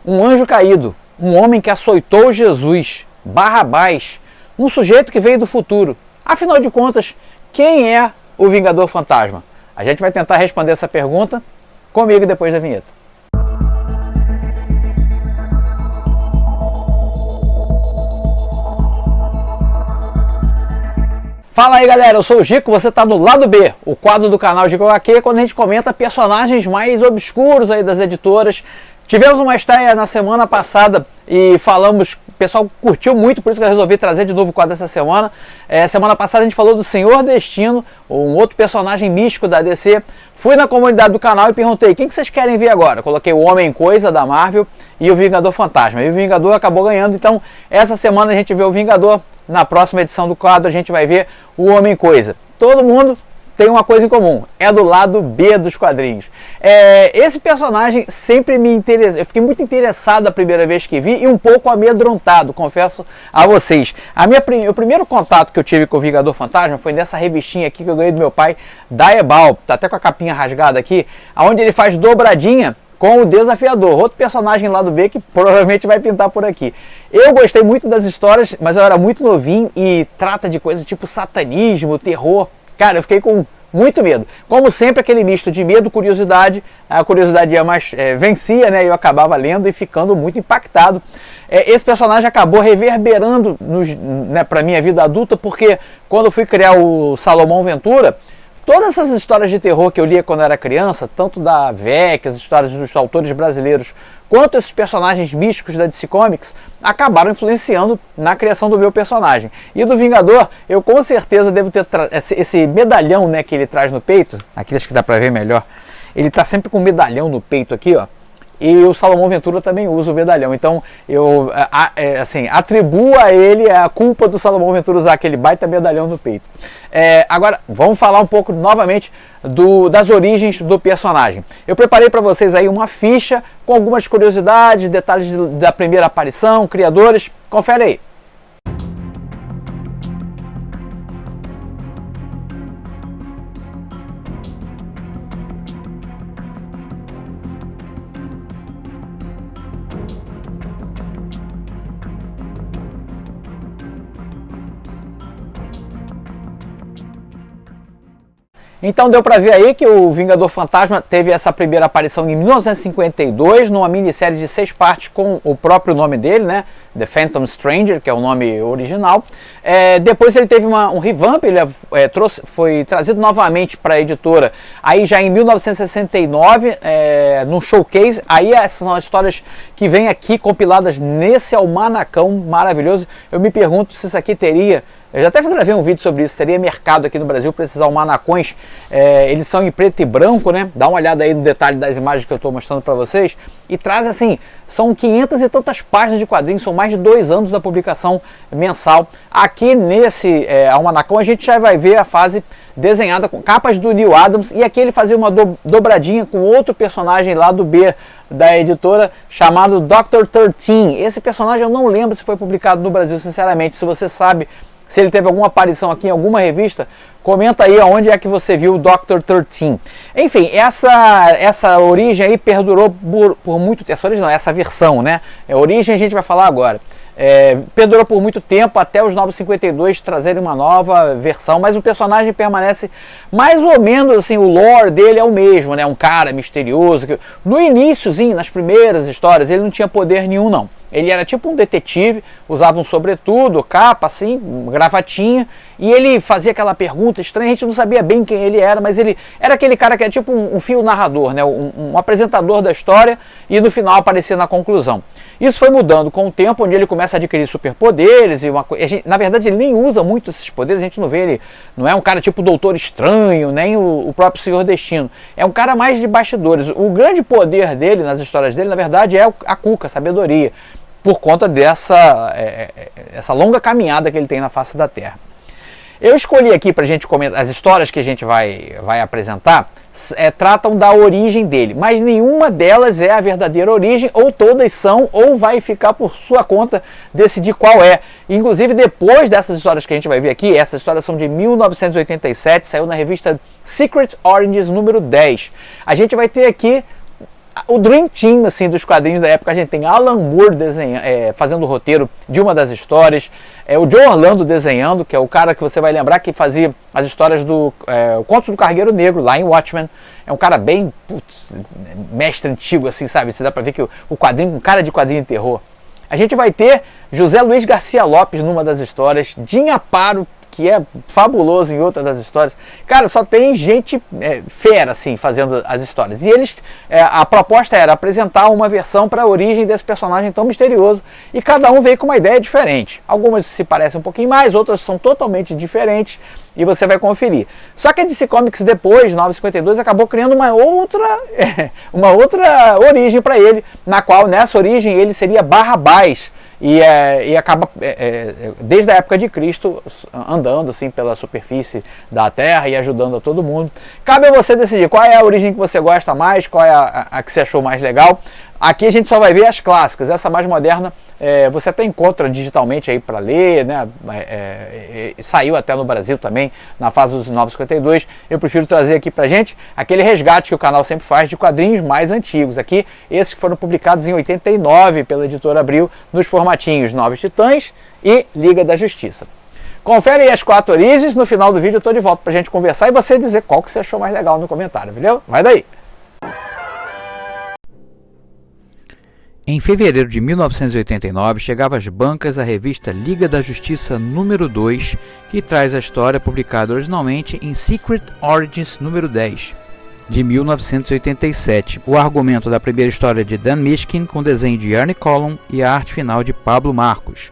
um anjo caído, um homem que açoitou Jesus, Barrabás, um sujeito que veio do futuro. Afinal de contas, quem é o Vingador Fantasma? A gente vai tentar responder essa pergunta comigo depois da vinheta. Fala aí galera, eu sou o Gico, você está no Lado B, o quadro do canal Gico HQ, quando a gente comenta personagens mais obscuros aí das editoras. Tivemos uma estreia na semana passada e falamos, o pessoal curtiu muito, por isso que eu resolvi trazer de novo o quadro essa semana. Semana passada a gente falou do Senhor Destino, um outro personagem místico da DC. Fui na comunidade do canal e perguntei, quem que vocês querem ver agora? Coloquei o Homem-Coisa da Marvel e o Vingador Fantasma. E o Vingador acabou ganhando, então essa semana a gente vê o Vingador. Na próxima edição do quadro a gente vai ver o Homem-Coisa. Todo mundo tem uma coisa em comum, é do lado B dos quadrinhos. Esse personagem sempre me interessou, eu fiquei muito interessado a primeira vez que vi e um pouco amedrontado, confesso a vocês. O primeiro contato que eu tive com o Vingador Fantasma foi nessa revistinha aqui que eu ganhei do meu pai, da Ebal, tá até com a capinha rasgada aqui, onde ele faz dobradinha com o Desafiador, outro personagem lá do B que provavelmente vai pintar por aqui. Eu gostei muito das histórias, mas eu era muito novinho e trata de coisas tipo satanismo, terror. Cara, eu fiquei com muito medo. Como sempre, aquele misto de medo e curiosidade. A curiosidade vencia, né? Eu acabava lendo e ficando muito impactado. Esse personagem acabou reverberando para minha vida adulta, porque quando eu fui criar o Salomão Ventura, todas essas histórias de terror que eu lia quando eu era criança, tanto da VEC, as histórias dos autores brasileiros, quanto esses personagens místicos da DC Comics, acabaram influenciando na criação do meu personagem. E do Vingador, eu com certeza devo ter esse medalhão, né, que ele traz no peito, aqui acho que dá pra ver melhor, ele tá sempre com um medalhão no peito aqui, ó. E o Salomão Ventura também usa o medalhão. Então eu atribuo a ele a culpa do Salomão Ventura usar aquele baita medalhão no peito. Agora vamos falar um pouco novamente das origens do personagem. Eu preparei para vocês aí uma ficha com algumas curiosidades, detalhes da primeira aparição, criadores. Confere aí. Então deu para ver aí que o Vingador Fantasma teve essa primeira aparição em 1952, numa minissérie de 6 partes com o próprio nome dele, né? The Phantom Stranger, que é o nome original. Depois ele teve um revamp, ele foi trazido novamente para a editora, aí já em 1969, num showcase. Aí essas são as histórias que vêm aqui compiladas nesse almanacão maravilhoso. Eu me pergunto se isso aqui teria... Eu já até gravei um vídeo sobre isso, teria mercado aqui no Brasil para esses almanacões. Eles são em preto e branco, né? Dá uma olhada aí no detalhe das imagens que eu estou mostrando para vocês. E traz assim, são 500 e tantas páginas de quadrinhos, são mais de 2 anos da publicação mensal. Aqui nesse almanacão a gente já vai ver a fase desenhada com capas do Neil Adams. E aqui ele fazia uma dobradinha com outro personagem lá do B da editora, chamado Dr. 13. Esse personagem eu não lembro se foi publicado no Brasil, sinceramente. Se você sabe... Se ele teve alguma aparição aqui em alguma revista, comenta aí onde é que você viu o Dr. 13. Enfim, essa origem aí perdurou por muito tempo. Essa origem não, essa versão, né? A origem a gente vai falar agora. Perdurou por muito tempo até os 952 trazerem uma nova versão, mas o personagem permanece mais ou menos assim, o lore dele é o mesmo, né? Um cara misterioso. No iniciozinho, nas primeiras histórias, ele não tinha poder nenhum, não. Ele era tipo um detetive, usava um sobretudo, capa assim, gravatinha, e ele fazia aquela pergunta estranha, a gente não sabia bem quem ele era, mas ele era aquele cara que é tipo um fio narrador, né? Um apresentador da história, e no final aparecia na conclusão. Isso foi mudando com o tempo, onde ele começa a adquirir superpoderes, na verdade ele nem usa muito esses poderes, a gente não vê ele, não é um cara tipo Doutor Estranho, nem o próprio Senhor Destino, é um cara mais de bastidores. O grande poder dele, nas histórias dele, na verdade é a cuca, a sabedoria, por conta essa longa caminhada que ele tem na face da Terra. Eu escolhi aqui para a gente comentar, as histórias que a gente vai apresentar tratam da origem dele, mas nenhuma delas é a verdadeira origem, ou todas são, ou vai ficar por sua conta decidir qual é. Inclusive depois dessas histórias que a gente vai ver aqui, essas histórias são de 1987, saiu na revista Secret Oranges número 10. A gente vai ter aqui o Dream Team assim, dos quadrinhos da época. A gente tem Alan Moore fazendo o roteiro de uma das histórias, o Joe Orlando desenhando, que é o cara que você vai lembrar que fazia as histórias do Contos do Cargueiro Negro, lá em Watchmen. É um cara bem mestre antigo, assim, sabe? Você dá pra ver que o quadrinho, um cara de quadrinho de terror. A gente vai ter José Luiz Garcia Lopes numa das histórias, Jim Aparo, que é fabuloso em outra das histórias. Cara, só tem gente fera, assim, fazendo as histórias. E eles, a proposta era apresentar uma versão para a origem desse personagem tão misterioso. E cada um veio com uma ideia diferente. Algumas se parecem um pouquinho mais, outras são totalmente diferentes. E você vai conferir. Só que a DC Comics depois, 952, acabou criando uma outra origem para ele, na qual nessa origem ele seria Barrabás. E acaba, desde a época de Cristo, andando assim pela superfície da Terra e ajudando a todo mundo. Cabe a você decidir qual é a origem que você gosta mais, qual é a que você achou mais legal. Aqui a gente só vai ver as clássicas, essa mais moderna você até encontra digitalmente aí para ler, né? Saiu até no Brasil também, na fase dos 952. Eu prefiro trazer aqui pra gente aquele resgate que o canal sempre faz de quadrinhos mais antigos. Aqui, esses que foram publicados em 89 pela editora Abril, nos formatinhos Novos Titãs e Liga da Justiça. Confere aí as 4 origens, no final do vídeo eu tô de volta pra gente conversar e você dizer qual que você achou mais legal no comentário, valeu? Vai daí! Em fevereiro de 1989, chegava às bancas a revista Liga da Justiça número 2, que traz a história publicada originalmente em Secret Origins número 10, de 1987. O argumento da primeira história de Dan Mishkin, com desenho de Ernie Collum e a arte final de Pablo Marcos.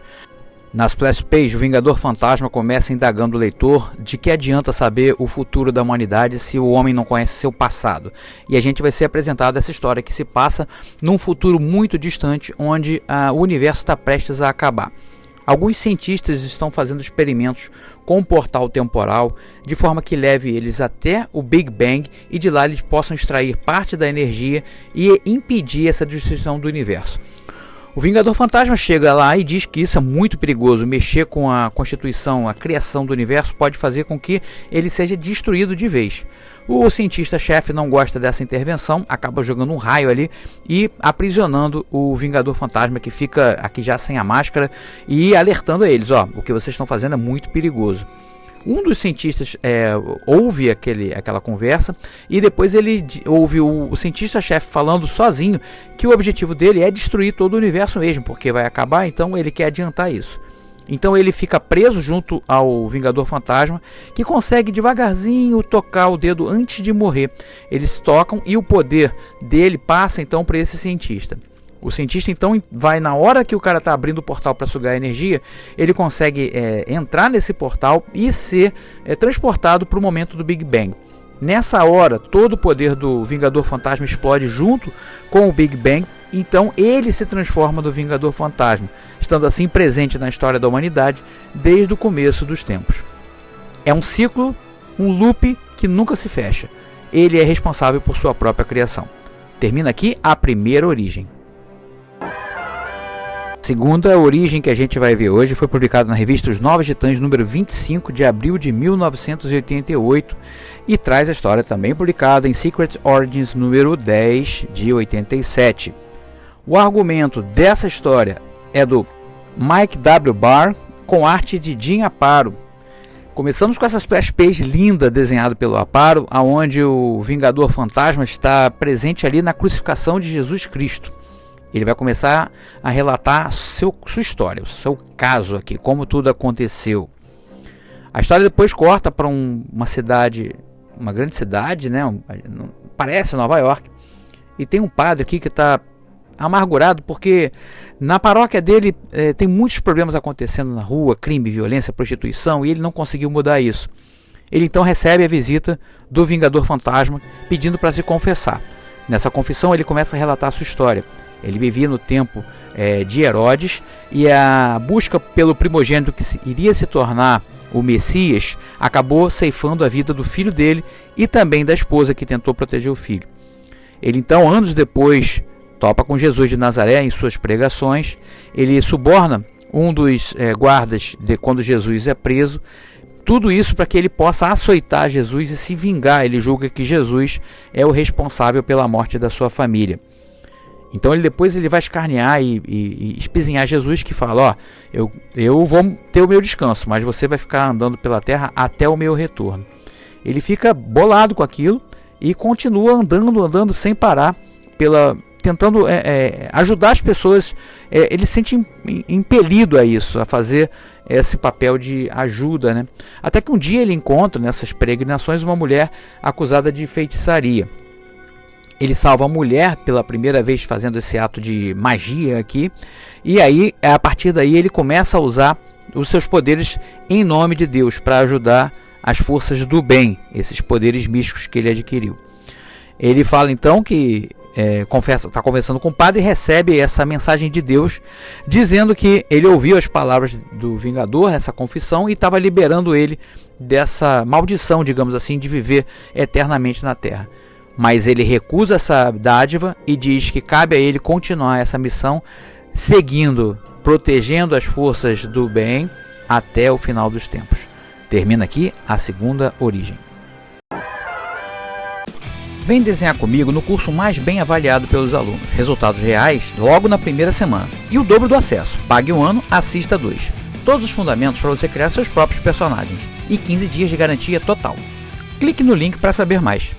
Na splash page, o Vingador Fantasma começa indagando o leitor de que adianta saber o futuro da humanidade se o homem não conhece seu passado. E a gente vai ser apresentado essa história que se passa num futuro muito distante, onde o universo está prestes a acabar. Alguns cientistas estão fazendo experimentos com um portal temporal, de forma que leve eles até o Big Bang e de lá eles possam extrair parte da energia e impedir essa destruição do universo. O Vingador Fantasma chega lá e diz que isso é muito perigoso. Mexer com a constituição, a criação do universo pode fazer com que ele seja destruído de vez. O cientista-chefe não gosta dessa intervenção, acaba jogando um raio ali e aprisionando o Vingador Fantasma, que fica aqui já sem a máscara, e alertando a eles, ó, o que vocês estão fazendo é muito perigoso. Um dos cientistas ouve aquela conversa e depois ele ouve o cientista-chefe falando sozinho que o objetivo dele é destruir todo o universo mesmo, porque vai acabar, então ele quer adiantar isso. Então ele fica preso junto ao Vingador Fantasma, que consegue devagarzinho tocar o dedo antes de morrer. Eles tocam e o poder dele passa então para esse cientista. O cientista então vai, na hora que o cara está abrindo o portal para sugar a energia, ele consegue entrar nesse portal e ser transportado para o momento do Big Bang. Nessa hora, todo o poder do Vingador Fantasma explode junto com o Big Bang, então ele se transforma no Vingador Fantasma, estando assim presente na história da humanidade desde o começo dos tempos. É um ciclo, um loop que nunca se fecha. Ele é responsável por sua própria criação. Termina aqui a primeira origem. A segunda origem que a gente vai ver hoje foi publicada na revista Os Novos Titãs, número 25 de abril de 1988, e traz a história também publicada em Secret Origins número 10 de 87. O argumento dessa história é do Mike W. Barr, com arte de Jim Aparo. Começamos com essa splash page linda desenhada pelo Aparo, onde o Vingador Fantasma está presente ali na crucificação de Jesus Cristo. Ele vai começar a relatar sua história, o seu caso aqui, como tudo aconteceu. A história depois corta para uma cidade, uma grande cidade, né? Parece Nova York. E tem um padre aqui que está amargurado porque na paróquia dele tem muitos problemas acontecendo na rua, crime, violência, prostituição, e ele não conseguiu mudar isso. Ele então recebe a visita do Vingador Fantasma pedindo para se confessar. Nessa confissão ele começa a relatar a sua história. Ele vivia no tempo de Herodes, e a busca pelo primogênito que iria se tornar o Messias acabou ceifando a vida do filho dele e também da esposa que tentou proteger o filho. Ele então, anos depois, topa com Jesus de Nazaré em suas pregações. Ele suborna um dos guardas quando Jesus é preso. Tudo isso para que ele possa açoitar Jesus e se vingar. Ele julga que Jesus é o responsável pela morte da sua família. Então depois ele vai escarnear e espizinhar Jesus, que fala: ó, eu vou ter o meu descanso, mas você vai ficar andando pela terra até o meu retorno. Ele fica bolado com aquilo e continua andando sem parar, tentando ajudar as pessoas. Ele se sente impelido a isso, a fazer esse papel de ajuda, né? Até que um dia ele encontra nessas peregrinações uma mulher acusada de feitiçaria. Ele salva a mulher pela primeira vez fazendo esse ato de magia aqui, e aí a partir daí ele começa a usar os seus poderes em nome de Deus para ajudar as forças do bem, esses poderes místicos que ele adquiriu. Ele fala então que está conversando com o padre e recebe essa mensagem de Deus, dizendo que ele ouviu as palavras do Vingador nessa confissão e estava liberando ele dessa maldição, digamos assim, de viver eternamente na Terra. Mas ele recusa essa dádiva e diz que cabe a ele continuar essa missão, seguindo, protegendo as forças do bem até o final dos tempos. Termina aqui a segunda origem. Vem desenhar comigo no curso mais bem avaliado pelos alunos. Resultados reais logo na primeira semana. E o dobro do acesso. Pague um ano, assista 2. Todos os fundamentos para você criar seus próprios personagens. E 15 dias de garantia total. Clique no link para saber mais.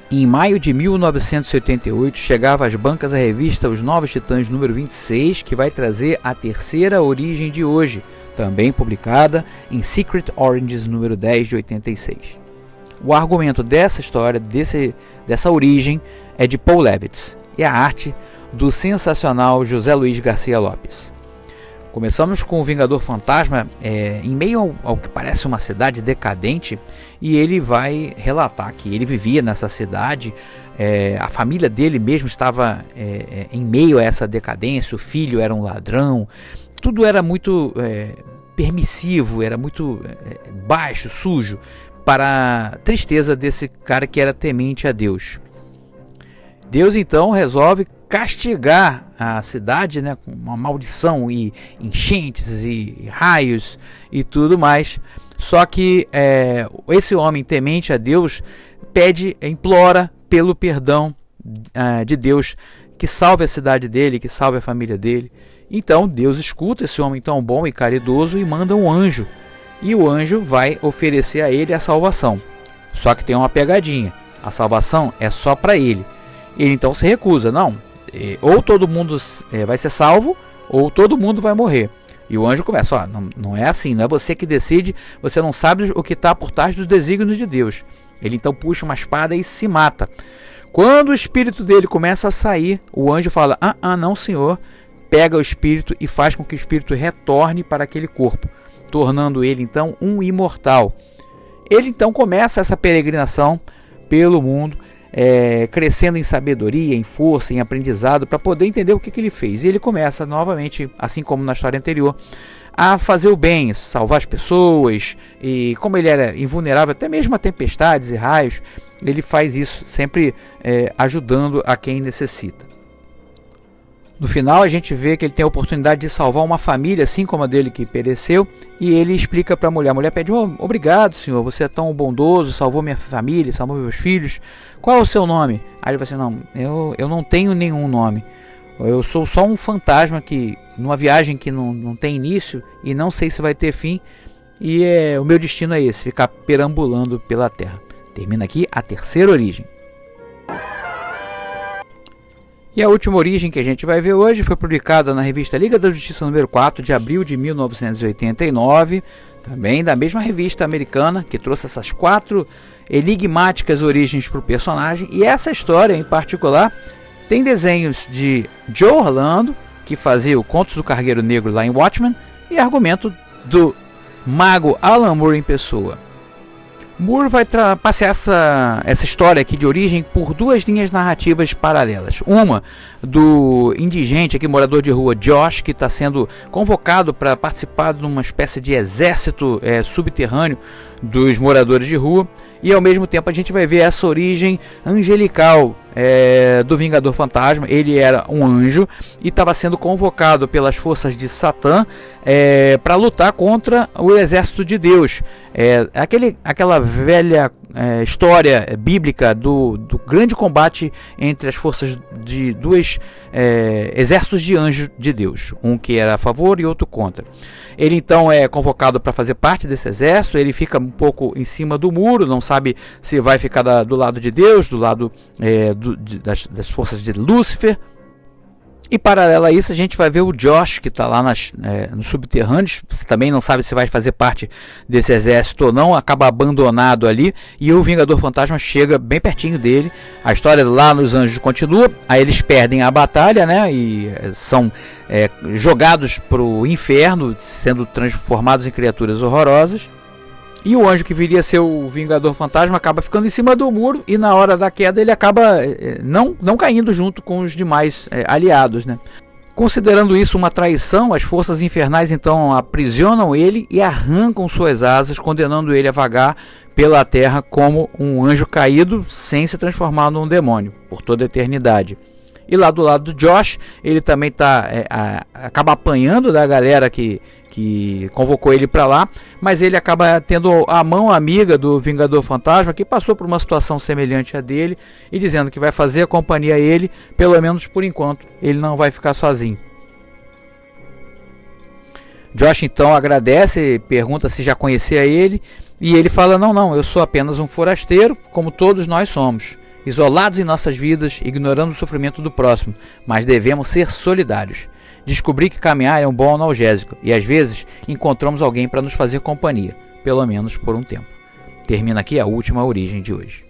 Em maio de 1988 chegava às bancas a revista Os Novos Titãs número 26, que vai trazer a terceira origem de hoje, também publicada em Secret Oranges número 10 de 86. O argumento dessa história, dessa origem, é de Paul Levitz e a arte do sensacional José Luiz Garcia Lopes. Começamos com o Vingador Fantasma em meio ao que parece uma cidade decadente, e ele vai relatar que ele vivia nessa cidade, a família dele mesmo estava em meio a essa decadência, o filho era um ladrão, tudo era muito permissivo, era muito baixo, sujo, para a tristeza desse cara que era temente a Deus. Deus então resolve castigar a cidade, né, com uma maldição e enchentes e raios e tudo mais. Só que esse homem temente a Deus implora pelo perdão de Deus, que salve a cidade dele, que salve a família dele. Então Deus escuta esse homem tão bom e caridoso e manda um anjo. E o anjo vai oferecer a ele a salvação. Só que tem uma pegadinha: a salvação é só para ele. Ele então se recusa: não, ou todo mundo vai ser salvo, ou todo mundo vai morrer. E o anjo começa: não é assim, não é você que decide, você não sabe o que está por trás dos desígnios de Deus. Ele então puxa uma espada e se mata. Quando o espírito dele começa a sair, o anjo fala: não, senhor. Pega o espírito e faz com que o espírito retorne para aquele corpo, tornando ele então um imortal. Ele então começa essa peregrinação pelo mundo, crescendo em sabedoria, em força, em aprendizado, para poder entender o que ele fez. E ele começa novamente, assim como na história anterior, a fazer o bem, salvar as pessoas. E como ele era invulnerável até mesmo a tempestades e raios, ele faz isso sempre ajudando a quem necessita. No final a gente vê que ele tem a oportunidade de salvar uma família, assim como a dele que pereceu, e ele explica para a mulher pede: obrigado, senhor, você é tão bondoso, salvou minha família, salvou meus filhos, qual é o seu nome? Aí ele vai assim: não, eu não tenho nenhum nome, eu sou só um fantasma que numa viagem que não tem início e não sei se vai ter fim, e o meu destino é esse, ficar perambulando pela terra. Termina aqui a terceira origem. E a última origem que a gente vai ver hoje foi publicada na revista Liga da Justiça número 4 de abril de 1989, também da mesma revista americana, que trouxe essas 4 enigmáticas origens para o personagem. E essa história em particular tem desenhos de Joe Orlando, que fazia o Contos do Cargueiro Negro lá em Watchmen, e argumento do mago Alan Moore em pessoa. Moore vai passear essa história aqui de origem por 2 linhas narrativas paralelas. Uma do indigente, aqui morador de rua Josh, que está sendo convocado para participar de uma espécie de exército subterrâneo dos moradores de rua. E ao mesmo tempo a gente vai ver essa origem angelical do Vingador Fantasma. Ele era um anjo e estava sendo convocado pelas forças de Satã para lutar contra o exército de Deus. Aquela velha história bíblica do grande combate entre as forças de dois exércitos de anjos de Deus, um que era a favor e outro contra. Ele então é convocado para fazer parte desse exército. Ele fica um pouco em cima do muro, não sabe se vai ficar do lado de Deus, do lado das forças de Lúcifer. E paralelo a isso, a gente vai ver o Josh, que está lá nos subterrâneos. Você também não sabe se vai fazer parte desse exército ou não, acaba abandonado ali. E o Vingador Fantasma chega bem pertinho dele. A história lá nos Anjos continua. Aí eles perdem a batalha, né? E são jogados para o inferno, sendo transformados em criaturas horrorosas. E o anjo que viria a ser o Vingador Fantasma acaba ficando em cima do muro, e na hora da queda ele acaba não caindo junto com os demais aliados, né? Considerando isso uma traição, as forças infernais então aprisionam ele e arrancam suas asas, condenando ele a vagar pela terra como um anjo caído, sem se transformar num demônio por toda a eternidade. E lá do lado do Josh, ele também acaba apanhando da galera que convocou ele para lá, mas ele acaba tendo a mão amiga do Vingador Fantasma, que passou por uma situação semelhante à dele, e dizendo que vai fazer a companhia a ele, pelo menos por enquanto, ele não vai ficar sozinho. Josh então agradece, pergunta se já conhecia ele, e ele fala: não, eu sou apenas um forasteiro, como todos nós somos, isolados em nossas vidas, ignorando o sofrimento do próximo, mas devemos ser solidários. Descobri que caminhar é um bom analgésico e às vezes encontramos alguém para nos fazer companhia, pelo menos por um tempo. Termina aqui a última origem de hoje.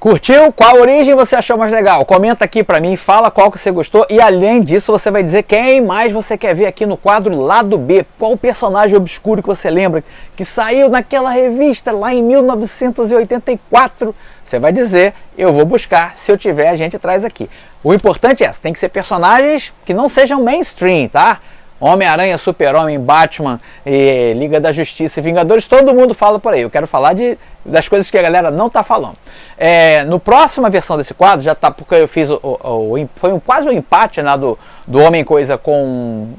Curtiu? Qual origem você achou mais legal? Comenta aqui pra mim, fala qual que você gostou, e além disso você vai dizer quem mais você quer ver aqui no quadro Lado B. Qual o personagem obscuro que você lembra que saiu naquela revista lá em 1984? Você vai dizer, eu vou buscar, se eu tiver a gente traz aqui. O importante tem que ser personagens que não sejam mainstream, tá? Homem-Aranha, Super-Homem, Batman, Liga da Justiça e Vingadores, todo mundo fala por aí. Eu quero falar das coisas que a galera não está falando. No próxima versão desse quadro, já tá, porque eu fiz foi quase um empate, né, do Homem-Coisa com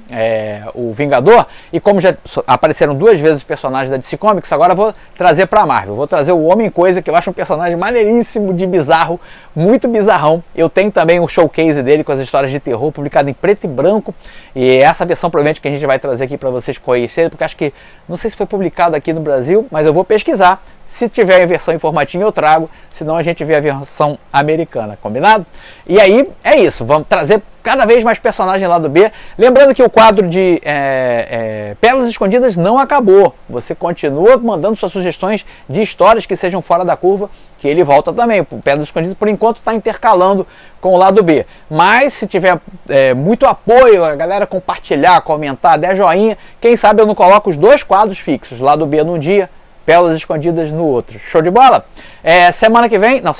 o Vingador, e como já apareceram duas vezes os personagens da DC Comics, agora eu vou trazer para a Marvel. Vou trazer o Homem-Coisa, que eu acho um personagem maneiríssimo, de bizarro, muito bizarrão. Eu tenho também um showcase dele com as histórias de terror, publicado em preto e branco, e essa versão provavelmente que a gente vai trazer aqui para vocês conhecerem, porque acho que, não sei se foi publicado aqui no Brasil, mas eu vou pesquisar. Se tiver a versão em formatinho eu trago, senão a gente vê a versão americana, combinado? E aí é isso, vamos trazer cada vez mais personagens lá do B. Lembrando que o quadro de Pérolas Escondidas não acabou. Você continua mandando suas sugestões de histórias que sejam fora da curva, que ele volta também. O Pérolas Escondidas, por enquanto, está intercalando com o lado B. Mas se tiver muito apoio, a galera compartilhar, comentar, der joinha, quem sabe eu não coloco os dois quadros fixos, lado B num dia, Pérolas Escondidas no outro. Show de bola? Semana que vem não,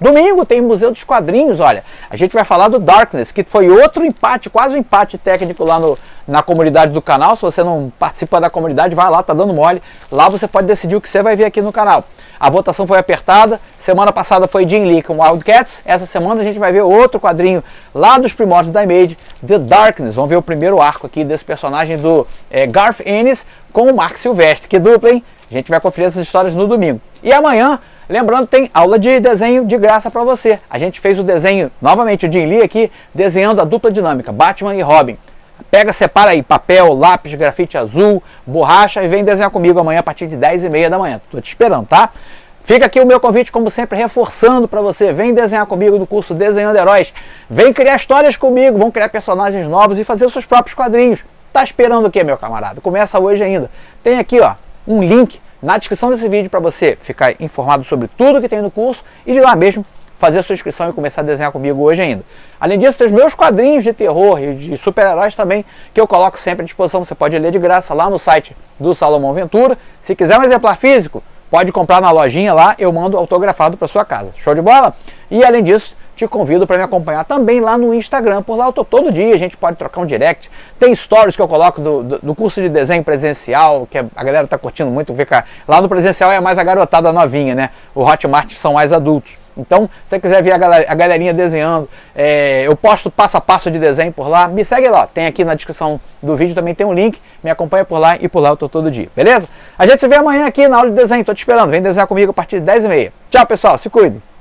domingo tem Museu dos Quadrinhos, olha. A gente vai falar do Darkness, que foi outro empate, quase um empate técnico lá na comunidade do canal. Se você não participa da comunidade, vai lá, tá dando mole. Lá você pode decidir o que você vai ver aqui no canal. A votação foi apertada. Semana passada foi Jim Lee com Wildcats. Essa semana a gente vai ver outro quadrinho lá dos primórdios da Image, The Darkness. Vamos ver o primeiro arco aqui desse personagem do Garth Ennis com o Mark Silvestre. Que dupla, hein? A gente vai conferir essas histórias no domingo. E amanhã, lembrando, tem aula de desenho de graça para você. A gente fez o desenho, novamente o Jim Lee aqui, desenhando a dupla dinâmica, Batman e Robin. Pega, separa aí papel, lápis, grafite azul, borracha e vem desenhar comigo amanhã a partir de 10h30 da manhã. Tô te esperando, tá? Fica aqui o meu convite, como sempre, reforçando para você. Vem desenhar comigo no curso Desenhando Heróis. Vem criar histórias comigo, vão criar personagens novos e fazer os seus próprios quadrinhos. Tá esperando o quê, meu camarada? Começa hoje ainda. Tem aqui, ó, um link na descrição desse vídeo para você ficar informado sobre tudo que tem no curso e de lá mesmo fazer a sua inscrição e começar a desenhar comigo hoje ainda. Além disso, tem os meus quadrinhos de terror e de super-heróis também, que eu coloco sempre à disposição. Você pode ler de graça lá no site do Salomão Ventura. Se quiser um exemplar físico, pode comprar na lojinha lá, eu mando autografado para sua casa. Show de bola? E além disso, te convido para me acompanhar também lá no Instagram. Por lá eu tô todo dia, a gente pode trocar um direct. Tem stories que eu coloco do curso de desenho presencial, que a galera tá curtindo muito. Lá no presencial é mais a garotada novinha, né? O Hotmart são mais adultos. Então, se você quiser ver a galerinha desenhando, eu posto passo a passo de desenho por lá, me segue lá. Tem aqui na descrição do vídeo também tem um link, me acompanha por lá e por lá eu tô todo dia, beleza? A gente se vê amanhã aqui na aula de desenho, tô te esperando, vem desenhar comigo a partir de 10h30. Tchau, pessoal, se cuidem!